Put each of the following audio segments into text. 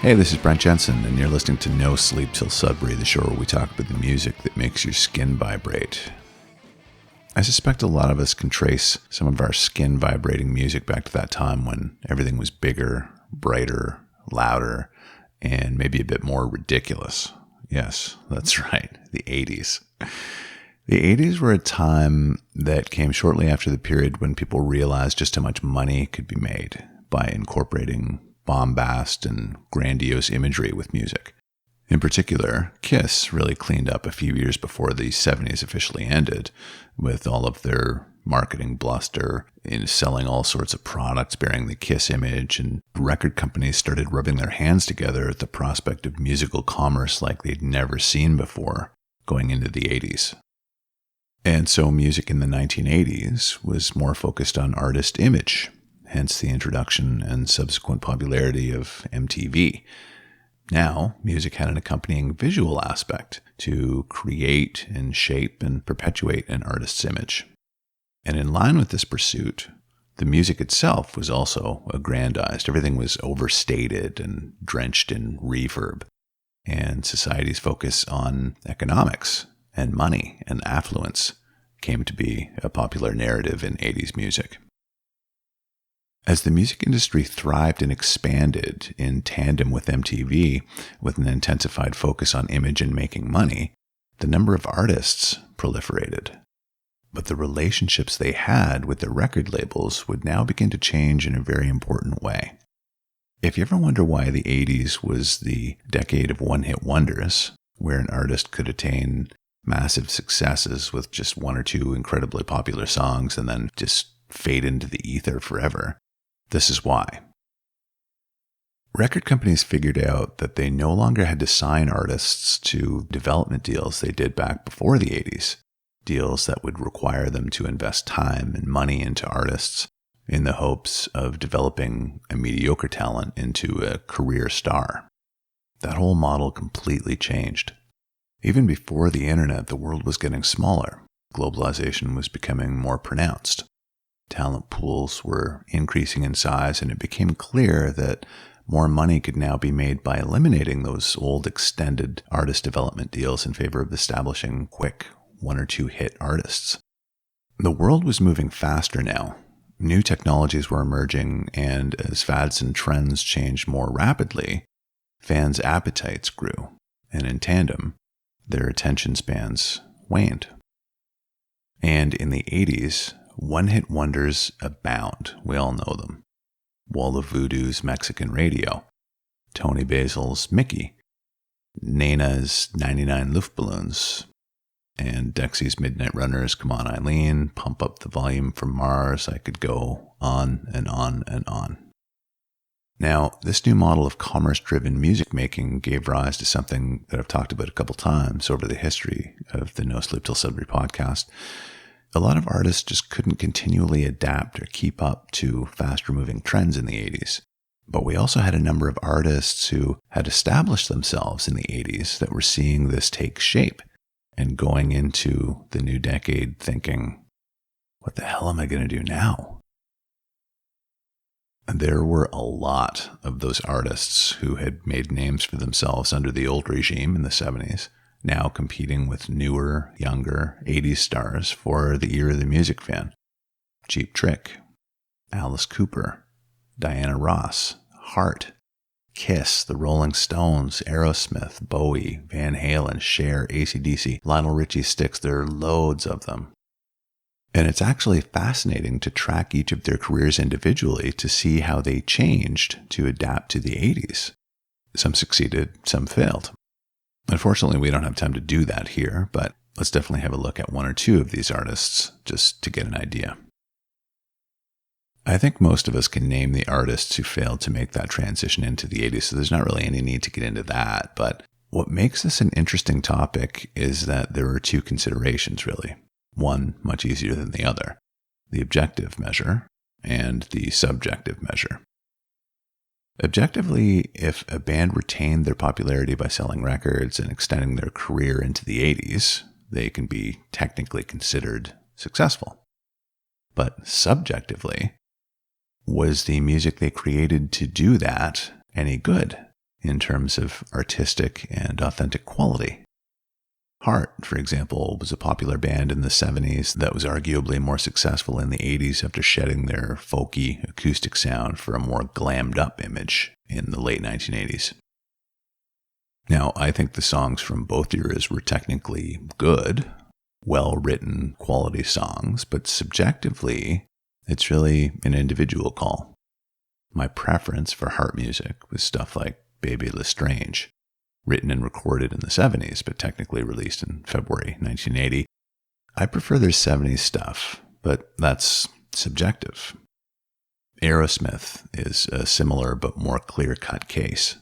Hey, this is Brent Jensen, and you're listening to No Sleep Till Sudbury, the show where we talk about the music that makes your skin vibrate. I suspect a lot of us can trace some of our skin vibrating music back to that time when everything was bigger, brighter, louder, and maybe a bit more ridiculous. Yes, that's right, the 80s. The 80s were a time that came shortly after the period when people realized just how much money could be made by incorporating bombast and grandiose imagery with music. In particular, Kiss really cleaned up a few years before the 70s officially ended, with all of their marketing bluster in selling all sorts of products bearing the Kiss image, and record companies started rubbing their hands together at the prospect of musical commerce like they'd never seen before going into the 80s. And so music in the 1980s was more focused on artist image, hence the introduction and subsequent popularity of MTV. Now, music had an accompanying visual aspect to create and shape and perpetuate an artist's image. And in line with this pursuit, the music itself was also aggrandized. Everything was overstated and drenched in reverb. And society's focus on economics and money and affluence came to be a popular narrative in 80s music. As the music industry thrived and expanded in tandem with MTV, with an intensified focus on image and making money, the number of artists proliferated. But the relationships they had with their record labels would now begin to change in a very important way. If you ever wonder why the 80s was the decade of one-hit wonders, where an artist could attain massive successes with just one or two incredibly popular songs and then just fade into the ether forever, this is why. Record companies figured out that they no longer had to sign artists to development deals they did back before the 80s, deals that would require them to invest time and money into artists in the hopes of developing a mediocre talent into a career star. That whole model completely changed. Even before the internet, the world was getting smaller. Globalization was becoming more pronounced. Talent pools were increasing in size, and it became clear that more money could now be made by eliminating those old extended artist development deals in favor of establishing quick one or two hit artists. The world was moving faster now. New technologies were emerging, and as fads and trends changed more rapidly, fans' appetites grew, and in tandem, their attention spans waned. And in the 80s, one-hit wonders abound. We all know them. Wall of Voodoo's Mexican Radio, Tony Basil's Mickey, Nena's 99 Luftballons, and Dexy's Midnight Runners, Come On Eileen, Pump Up the Volume from Mars. I could go on and on and on. Now, this new model of commerce-driven music making gave rise to something that I've talked about a couple times over the history of the No Sleep Till Sudbury podcast. A lot of artists just couldn't continually adapt or keep up to faster-moving trends in the 80s. But we also had a number of artists who had established themselves in the 80s that were seeing this take shape and going into the new decade thinking, what the hell am I going to do now? And there were a lot of those artists who had made names for themselves under the old regime in the 70s, now competing with newer, younger 80s stars for the ear of the music fan. Cheap Trick, Alice Cooper, Diana Ross, Heart, Kiss, The Rolling Stones, Aerosmith, Bowie, Van Halen, Cher, AC/DC, Lionel Richie, Styx. There are loads of them. And it's actually fascinating to track each of their careers individually to see how they changed to adapt to the 80s. Some succeeded, some failed. Unfortunately, we don't have time to do that here, but let's definitely have a look at one or two of these artists just to get an idea. I think most of us can name the artists who failed to make that transition into the 80s, so there's not really any need to get into that. But what makes this an interesting topic is that there are two considerations, really. One much easier than the other, the objective measure and the subjective measure. Objectively, if a band retained their popularity by selling records and extending their career into the 80s, they can be technically considered successful. But subjectively, was the music they created to do that any good? in terms of artistic and authentic quality. Heart, for example, was a popular band in the 70s that was arguably more successful in the 80s after shedding their folky acoustic sound for a more glammed up image in the late 1980s. Now, I think the songs from both eras were technically good, well-written, quality songs, but subjectively, it's really an individual call. My preference for Heart music was stuff like Baby Lestrange, written and recorded in the 70s, but technically released in February 1980. I prefer their 70s stuff, but that's subjective. Aerosmith is a similar but more clear-cut case.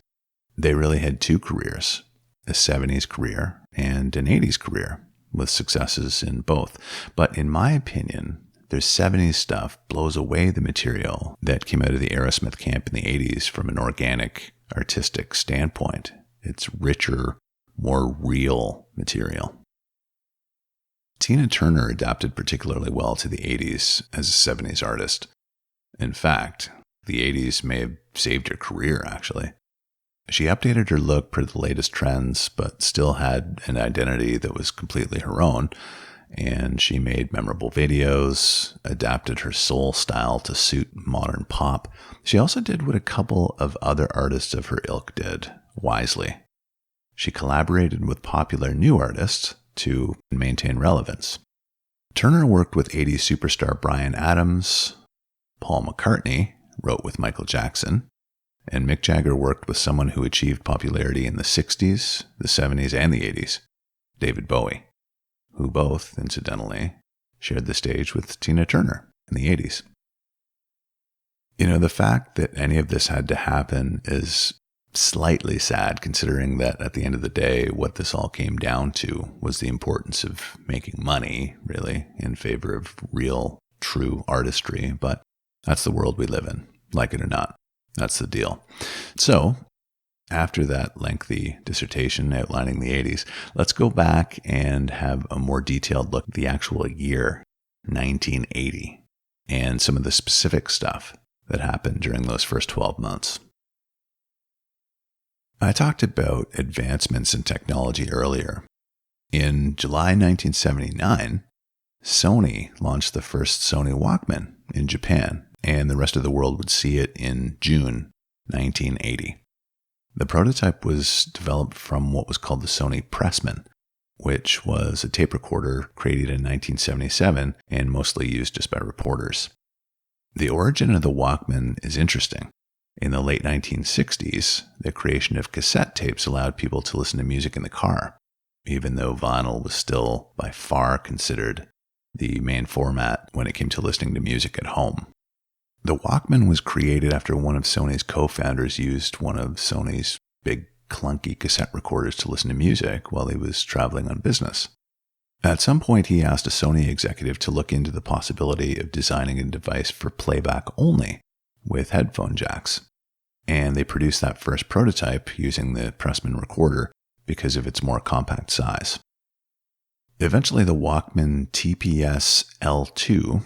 They really had two careers, a 70s career and an 80s career, with successes in both. But in my opinion, their 70s stuff blows away the material that came out of the Aerosmith camp in the 80s from an organic, artistic standpoint. It's richer, more real material. Tina Turner adapted particularly well to the 80s as a 70s artist. In fact, the 80s may have saved her career, actually. She updated her look per the latest trends, but still had an identity that was completely her own, and she made memorable videos, adapted her soul style to suit modern pop. She also did what a couple of other artists of her ilk did, wisely. She collaborated with popular new artists to maintain relevance. Turner worked with 80s superstar Bryan Adams, Paul McCartney wrote with Michael Jackson, and Mick Jagger worked with someone who achieved popularity in the 60s, the 70s, and the 80s, David Bowie, who both, incidentally, shared the stage with Tina Turner in the 80s. You know, the fact that any of this had to happen is slightly sad, considering that at the end of the day, what this all came down to was the importance of making money, really, in favor of real, true artistry. But that's the world we live in, like it or not. That's the deal. So, after that lengthy dissertation outlining the 80s, let's go back and have a more detailed look at the actual year, 1980, and some of the specific stuff that happened during those first 12 months. I talked about advancements in technology earlier. In July 1979, Sony launched the first Sony Walkman in Japan, and the rest of the world would see it in June 1980. The prototype was developed from what was called the Sony Pressman, which was a tape recorder created in 1977 and mostly used just by reporters. The origin of the Walkman is interesting. In the late 1960s, the creation of cassette tapes allowed people to listen to music in the car, even though vinyl was still by far considered the main format when it came to listening to music at home. The Walkman was created after one of Sony's co-founders used one of Sony's big clunky cassette recorders to listen to music while he was traveling on business. At some point, he asked a Sony executive to look into the possibility of designing a device for playback only with headphone jacks, and they produced that first prototype using the Pressman recorder because of its more compact size. Eventually, the Walkman TPS L2,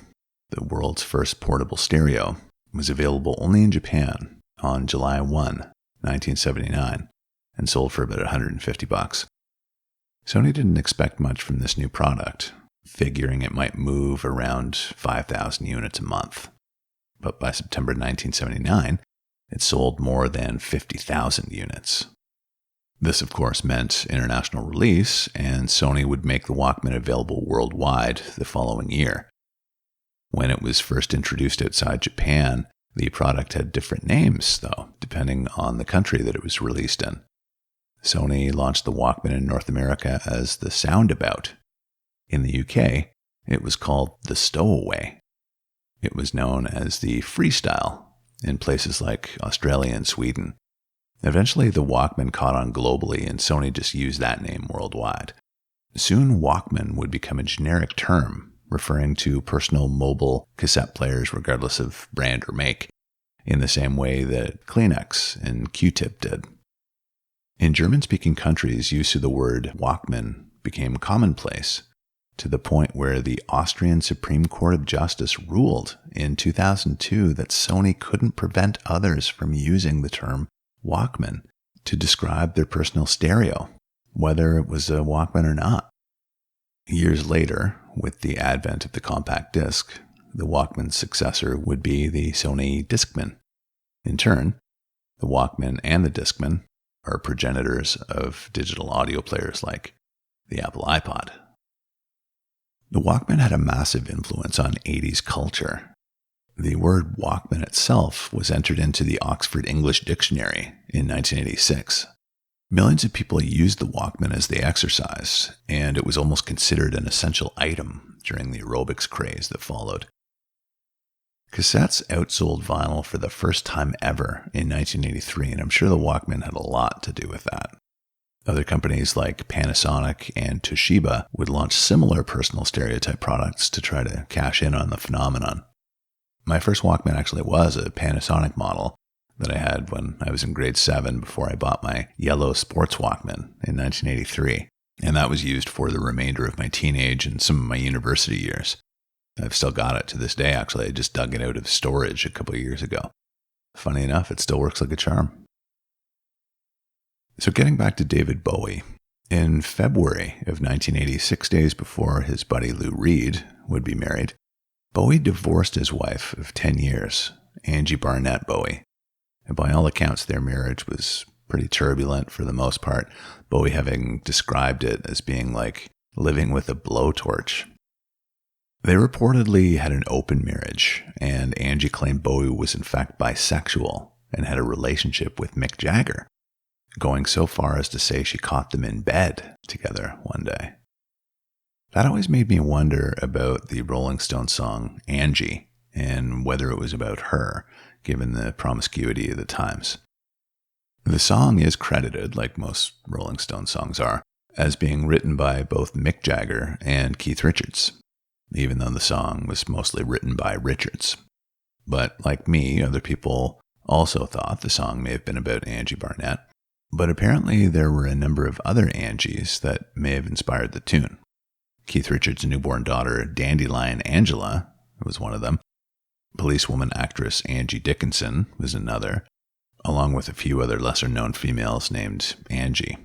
the world's first portable stereo, was available only in Japan on July 1, 1979, and sold for about $150. Sony didn't expect much from this new product, figuring it might move around 5,000 units a month. But by September 1979, it sold more than 50,000 units. This, of course, meant international release, and Sony would make the Walkman available worldwide the following year. When it was first introduced outside Japan, the product had different names, though, depending on the country that it was released in. Sony launched the Walkman in North America as the Soundabout. In the UK, it was called the Stowaway. It was known as the Freestyle in places like Australia and Sweden. Eventually, the Walkman caught on globally, and Sony just used that name worldwide. Soon, Walkman would become a generic term, referring to personal mobile cassette players regardless of brand or make, in the same way that Kleenex and Q-Tip did. In German-speaking countries, use of the word Walkman became commonplace, to the point where the Austrian Supreme Court of Justice ruled in 2002 that Sony couldn't prevent others from using the term Walkman to describe their personal stereo, whether it was a Walkman or not. Years later, with the advent of the compact disc, the Walkman's successor would be the Sony Discman. In turn, the Walkman and the Discman are progenitors of digital audio players like the Apple iPod. The Walkman had a massive influence on 80s culture. The word Walkman itself was entered into the Oxford English Dictionary in 1986. Millions of people used the Walkman as they exercised, and it was almost considered an essential item during the aerobics craze that followed. Cassettes outsold vinyl for the first time ever in 1983, and I'm sure the Walkman had a lot to do with that. Other companies like Panasonic and Toshiba would launch similar personal stereotype products to try to cash in on the phenomenon. My first Walkman actually was a Panasonic model that I had when I was in grade 7 before I bought my yellow sports Walkman in 1983, and that was used for the remainder of my teenage and some of my university years. I've still got it to this day, actually. I just dug it out of storage a couple of years ago. Funny enough, it still works like a charm. So getting back to David Bowie, in February of 1980, 6 days before his buddy Lou Reed would be married, Bowie divorced his wife of 10 years, Angie Barnett Bowie. And by all accounts, their marriage was pretty turbulent for the most part, Bowie having described it as being like living with a blowtorch. They reportedly had an open marriage, and Angie claimed Bowie was in fact bisexual and had a relationship with Mick Jagger, going so far as to say she caught them in bed together one day. That always made me wonder about the Rolling Stones song Angie and whether it was about her, given the promiscuity of the times. The song is credited, like most Rolling Stones songs are, as being written by both Mick Jagger and Keith Richards, even though the song was mostly written by Richards. But like me, other people also thought the song may have been about Angie Barnett, but apparently there were a number of other Angies that may have inspired the tune. Keith Richards' newborn daughter, Dandelion Angela, was one of them. Policewoman actress Angie Dickinson was another, along with a few other lesser-known females named Angie.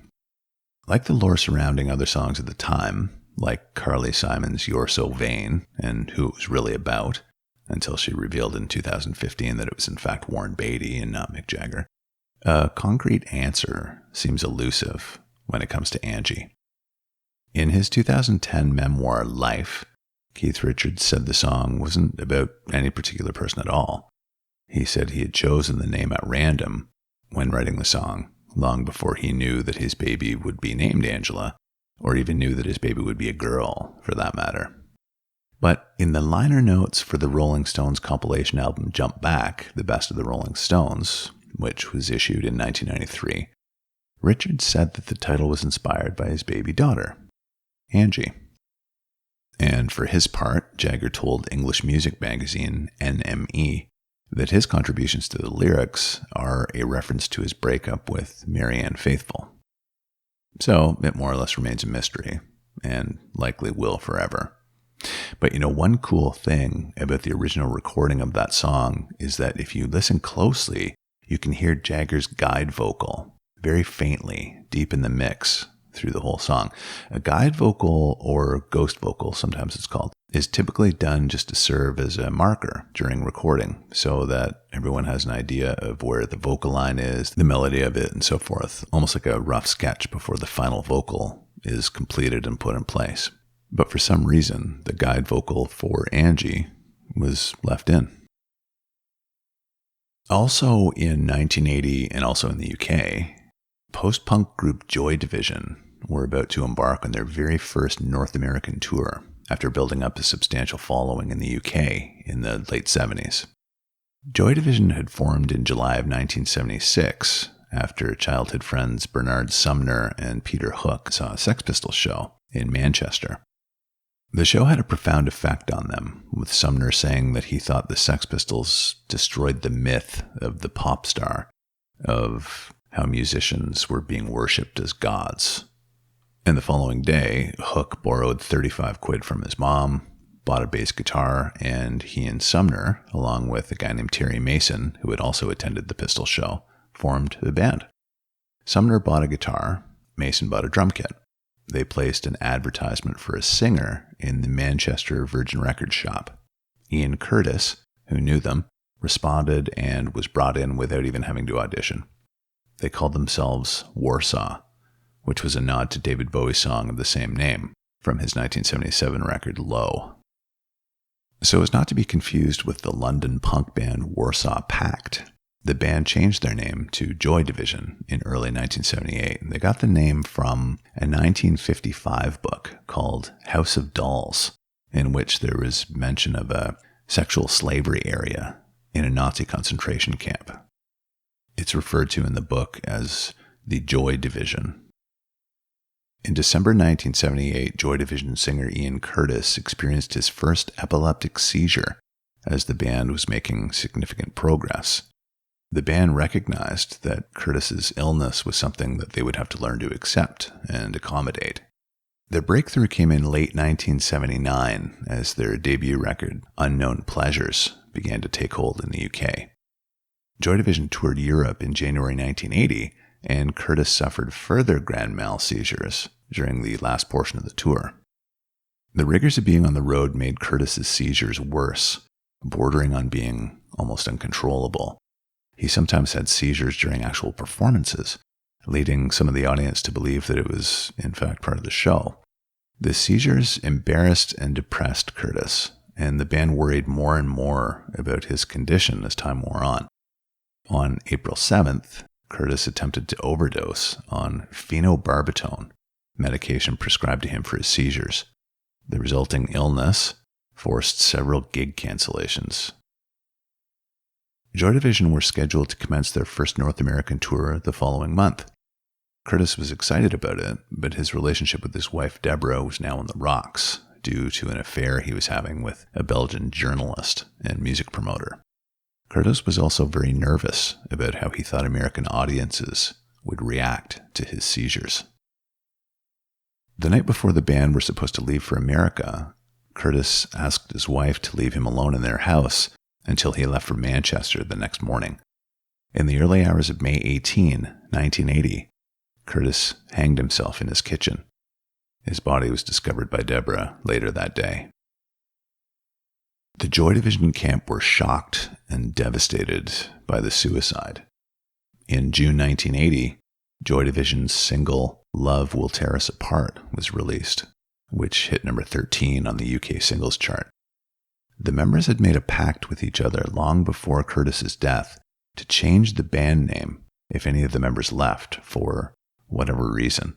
Like the lore surrounding other songs at the time, like Carly Simon's You're So Vain and Who It Was Really About, until she revealed in 2015 that it was in fact Warren Beatty and not Mick Jagger, a concrete answer seems elusive when it comes to Angie. In his 2010 memoir, Life, Keith Richards said the song wasn't about any particular person at all. He said he had chosen the name at random when writing the song, long before he knew that his baby would be named Angela, or even knew that his baby would be a girl, for that matter. But in the liner notes for the Rolling Stones compilation album Jump Back, The Best of the Rolling Stones, which was issued in 1993, Richards said that the title was inspired by his baby daughter, Angie. And for his part, Jagger told English music magazine NME that his contributions to the lyrics are a reference to his breakup with Marianne Faithfull. So it more or less remains a mystery, and likely will forever. But one cool thing about the original recording of that song is that if you listen closely, you can hear Jagger's guide vocal very faintly deep in the mix through the whole song. A guide vocal, or ghost vocal sometimes it's called, is typically done just to serve as a marker during recording so that everyone has an idea of where the vocal line is, the melody of it, and so forth, almost like a rough sketch before the final vocal is completed and put in place. But for some reason, the guide vocal for Angie was left in. Also in 1980 and also in the UK, post-punk group Joy Division were about to embark on their very first North American tour after building up a substantial following in the UK in the late 70s. Joy Division had formed in July of 1976 after childhood friends Bernard Sumner and Peter Hook saw a Sex Pistols show in Manchester. The show had a profound effect on them, with Sumner saying that he thought the Sex Pistols destroyed the myth of the pop star, of how musicians were being worshipped as gods. And the following day, Hook borrowed 35 quid from his mom, bought a bass guitar, and he and Sumner, along with a guy named Terry Mason, who had also attended the Pistol show, formed the band. Sumner bought a guitar, Mason bought a drum kit. They placed an advertisement for a singer in the Manchester Virgin Records shop. Ian Curtis, who knew them, responded and was brought in without even having to audition. They called themselves Warsaw, which was a nod to David Bowie's song of the same name from his 1977 record Low. So as not to be confused with the London punk band Warsaw Pact, the band changed their name to Joy Division in early 1978. They got the name from a 1955 book called House of Dolls, in which there was mention of a sexual slavery area in a Nazi concentration camp. It's referred to in the book as the Joy Division. In December 1978, Joy Division singer Ian Curtis experienced his first epileptic seizure as the band was making significant progress. The band recognized that Curtis's illness was something that they would have to learn to accept and accommodate. Their breakthrough came in late 1979 as their debut record, Unknown Pleasures, began to take hold in the UK. Joy Division toured Europe in January 1980, and Curtis suffered further grand mal seizures during the last portion of the tour. The rigors of being on the road made Curtis's seizures worse, bordering on being almost uncontrollable. He sometimes had seizures during actual performances, leading some of the audience to believe that it was, in fact, part of the show. The seizures embarrassed and depressed Curtis, and the band worried more and more about his condition as time wore on. On April 7th, Curtis attempted to overdose on phenobarbital, medication prescribed to him for his seizures. The resulting illness forced several gig cancellations. Joy Division were scheduled to commence their first North American tour the following month. Curtis was excited about it, but his relationship with his wife Deborah was now on the rocks due to an affair he was having with a Belgian journalist and music promoter. Curtis was also very nervous about how he thought American audiences would react to his seizures. The night before the band were supposed to leave for America, Curtis asked his wife to leave him alone in their house until he left for Manchester the next morning. In the early hours of May 18, 1980, Curtis hanged himself in his kitchen. His body was discovered by Deborah later that day. The Joy Division camp were shocked and devastated by the suicide. In June 1980, Joy Division's single Love Will Tear Us Apart was released, which hit number 13 on the UK singles chart. The members had made a pact with each other long before Curtis's death to change the band name if any of the members left for whatever reason.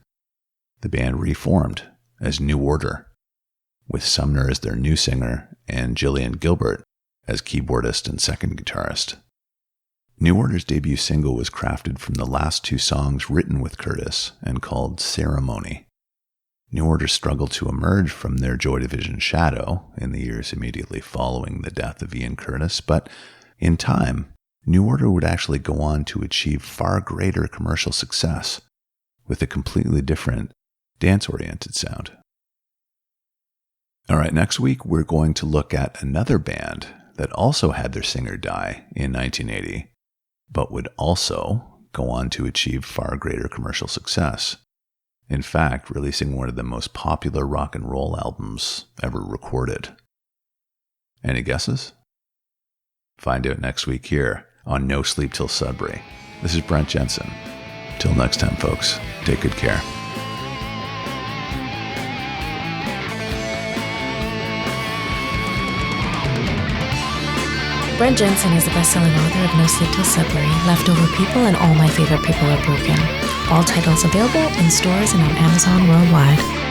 The band reformed as New Order, with Sumner as their new singer and Gillian Gilbert as keyboardist and second guitarist. New Order's debut single was crafted from the last two songs written with Curtis and called Ceremony. New Order struggled to emerge from their Joy Division shadow in the years immediately following the death of Ian Curtis, but in time, New Order would actually go on to achieve far greater commercial success with a completely different dance-oriented sound. All right, next week we're going to look at another band that also had their singer die in 1980, but would also go on to achieve far greater commercial success. In fact, releasing one of the most popular rock and roll albums ever recorded. Any guesses? Find out next week here on No Sleep Till Sudbury. This is Brent Jensen. Till next time, folks, take good care. Brent Jensen is the best-selling author of No Sleep Till Sudbury, Leftover People, and All My Favorite People Are Broken. All titles available in stores and on Amazon worldwide.